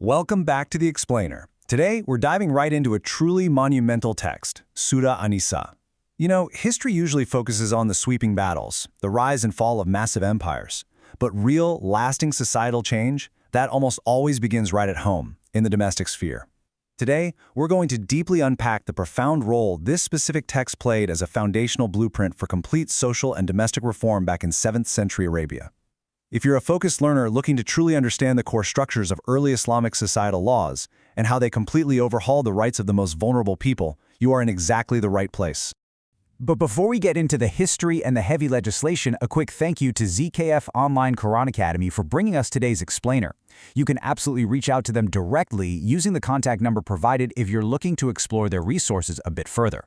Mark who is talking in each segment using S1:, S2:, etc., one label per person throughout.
S1: Welcome back to The Explainer. Today, we're diving right into a truly monumental text, Surah Nisa. You know, history usually focuses on the sweeping battles, the rise and fall of massive empires. But real, lasting societal change, that almost always begins right at home, in the domestic sphere. Today, we're going to deeply unpack the profound role this specific text played as a foundational blueprint for complete social and domestic reform back in 7th century Arabia. If you're a focused learner looking to truly understand the core structures of early Islamic societal laws and how they completely overhaul the rights of the most vulnerable people, you are in exactly the right place.
S2: But before we get into the history and the heavy legislation, a quick thank you to ZKF Online Qur'an Academy for bringing us today's explainer. You can absolutely reach out to them directly using the contact number provided if you're looking to explore their resources a bit further.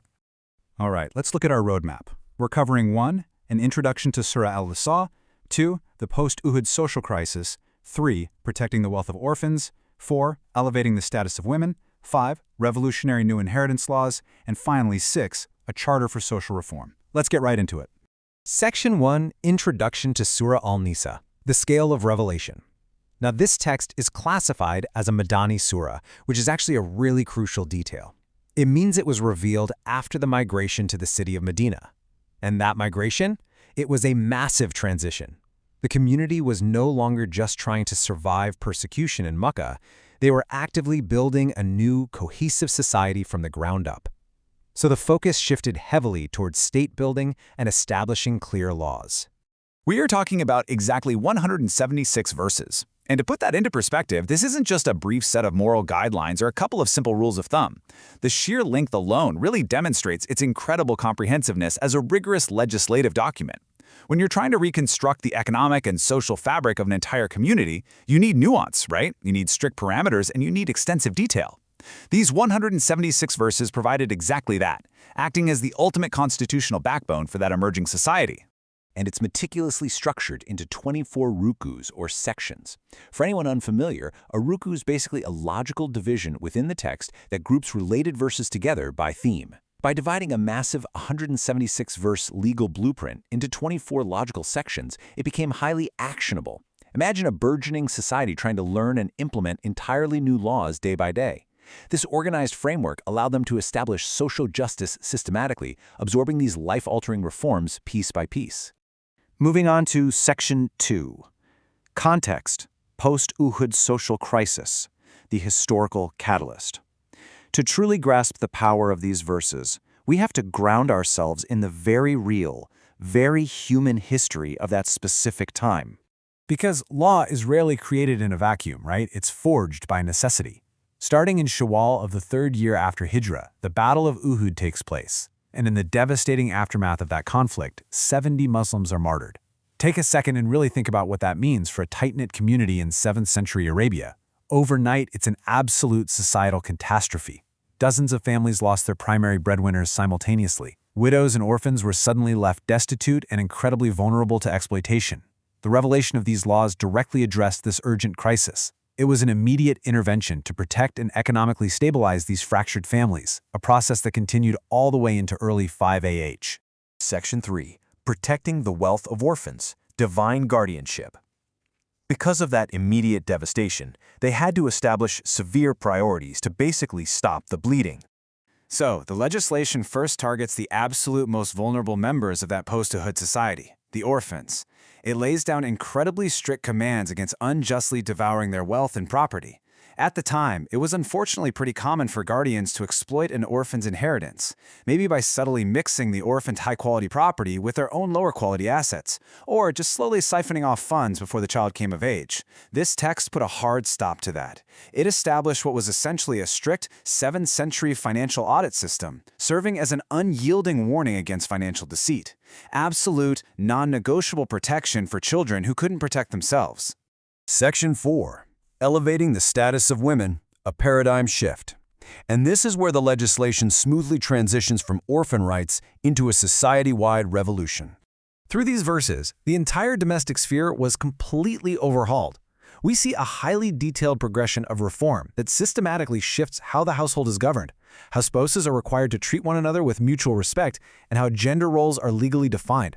S3: All right, let's look at our roadmap. We're covering 1. An introduction to Surah al-Nisa, 2. The post-Uhud social crisis, 3. Protecting the wealth of orphans, 4. Elevating the status of women, 5. Revolutionary new inheritance laws, and finally 6. A charter for social reform. Let's get right into it.
S4: Section 1, Introduction to Surah al-Nisa, the scale of revelation. Now this text is classified as a Madani surah, which is actually a really crucial detail. It means it was revealed after the migration to the city of Medina. And that migration? It was a massive transition. The community was no longer just trying to survive persecution in Mecca. They were actively building a new, cohesive society from the ground up. So the focus shifted heavily towards state building and establishing clear laws.
S5: We are talking about exactly 176 verses. And to put that into perspective, this isn't just a brief set of moral guidelines or a couple of simple rules of thumb. The sheer length alone really demonstrates its incredible comprehensiveness as a rigorous legislative document. When you're trying to reconstruct the economic and social fabric of an entire community, you need nuance, right? You need strict parameters and you need extensive detail. These 176 verses provided exactly that, acting as the ultimate constitutional backbone for that emerging society.
S6: And it's meticulously structured into 24 rukus, or sections. For anyone unfamiliar, a ruku is basically a logical division within the text that groups related verses together by theme. By dividing a massive 176-verse legal blueprint into 24 logical sections, it became highly actionable. Imagine a burgeoning society trying to learn and implement entirely new laws day by day. This organized framework allowed them to establish social justice systematically, absorbing these life-altering reforms piece by piece.
S2: Moving on to Section 2. Context, post-Uhud social crisis, the historical catalyst. To truly grasp the power of these verses, we have to ground ourselves in the very real, very human history of that specific time.
S3: Because law is rarely created in a vacuum, right? It's forged by necessity. Starting in Shawwal of the 3rd year after Hijrah, the Battle of Uhud takes place. And in the devastating aftermath of that conflict, 70 Muslims are martyred. Take a second and really think about what that means for a tight-knit community in 7th century Arabia. Overnight, it's an absolute societal catastrophe. Dozens of families lost their primary breadwinners simultaneously. Widows and orphans were suddenly left destitute and incredibly vulnerable to exploitation. The revelation of these laws directly addressed this urgent crisis. It was an immediate intervention to protect and economically stabilize these fractured families, a process that continued all the way into early 5 AH.
S6: Section 3. Protecting the wealth of orphans, divine guardianship. Because of that immediate devastation, they had to establish severe priorities to basically stop the bleeding.
S4: So, the legislation first targets the absolute most vulnerable members of that post-Uhud society, the orphans. It lays down incredibly strict commands against unjustly devouring their wealth and property. At the time, it was unfortunately pretty common for guardians to exploit an orphan's inheritance, maybe by subtly mixing the orphan's high-quality property with their own lower-quality assets, or just slowly siphoning off funds before the child came of age. This text put a hard stop to that. It established what was essentially a strict 7th century financial audit system, serving as an unyielding warning against financial deceit. Absolute, non-negotiable protection for children who couldn't protect themselves.
S1: Section 4. Elevating the status of women, a paradigm shift. And this is where the legislation smoothly transitions from orphan rights into a society-wide revolution.
S4: Through these verses, the entire domestic sphere was completely overhauled. We see a highly detailed progression of reform that systematically shifts how the household is governed, how spouses are required to treat one another with mutual respect, and how gender roles are legally defined.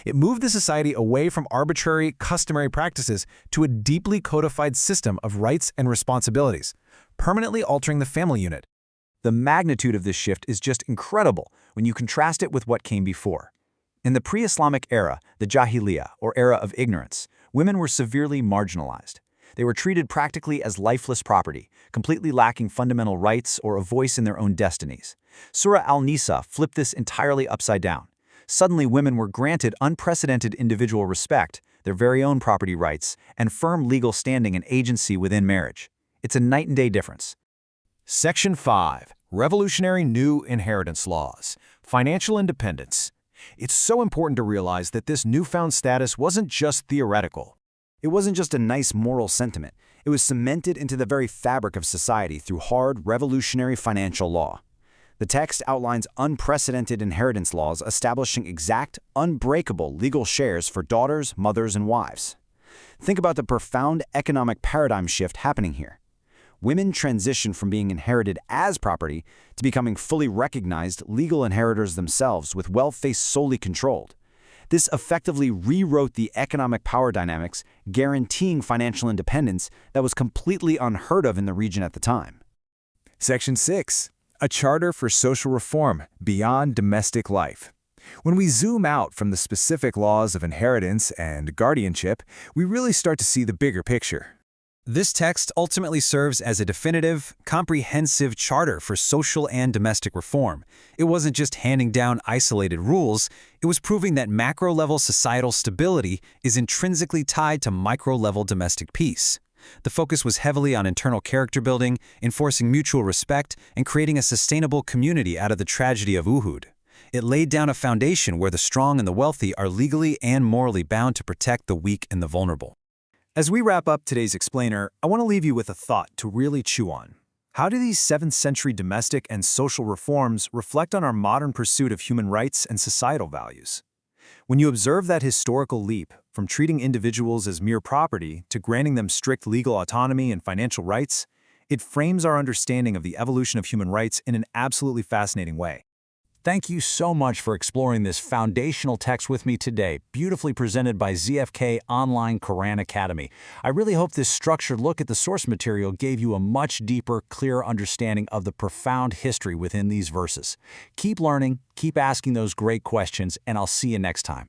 S1: It moved the society away from arbitrary, customary practices to a deeply codified system of rights and responsibilities, permanently altering the family unit.
S2: The magnitude of this shift is just incredible when you contrast it with what came before. In the pre-Islamic era, the Jahiliyyah, or era of ignorance, women were severely marginalized. They were treated practically as lifeless property, completely lacking fundamental rights or a voice in their own destinies. Surah al-Nisa flipped this entirely upside down. Suddenly, women were granted unprecedented individual respect, their very own property rights, and firm legal standing and agency within marriage. It's a night-and-day difference.
S1: Section 5. Revolutionary New Inheritance Laws. Financial Independence. It's so important to realize that this newfound status wasn't just theoretical.
S4: It wasn't just a nice moral sentiment. It was cemented into the very fabric of society through hard, revolutionary financial law. The text outlines unprecedented inheritance laws establishing exact, unbreakable legal shares for daughters, mothers, and wives. Think about the profound economic paradigm shift happening here. Women transition from being inherited as property to becoming fully recognized legal inheritors themselves with wealth they solely controlled. This effectively rewrote the economic power dynamics, guaranteeing financial independence that was completely unheard of in the region at the time.
S1: Section 6. A Charter for Social Reform Beyond Domestic Life. When we zoom out from the specific laws of inheritance and guardianship, we really start to see the bigger picture. This text ultimately serves as a definitive, comprehensive charter for social and domestic reform. It wasn't just handing down isolated rules, it was proving that macro-level societal stability is intrinsically tied to micro-level domestic peace. The focus was heavily on internal character building, enforcing mutual respect, and creating a sustainable community out of the tragedy of Uhud. It laid down a foundation where the strong and the wealthy are legally and morally bound to protect the weak and the vulnerable. As we wrap up today's explainer, I want to leave you with a thought to really chew on. How do these 7th century domestic and social reforms reflect on our modern pursuit of human rights and societal values? When you observe that historical leap, from treating individuals as mere property to granting them strict legal autonomy and financial rights, it frames our understanding of the evolution of human rights in an absolutely fascinating way.
S6: Thank you so much for exploring this foundational text with me today, beautifully presented by ZKF Online Qur'an Academy. I really hope this structured look at the source material gave you a much deeper, clearer understanding of the profound history within these verses. Keep learning, keep asking those great questions, and I'll see you next time.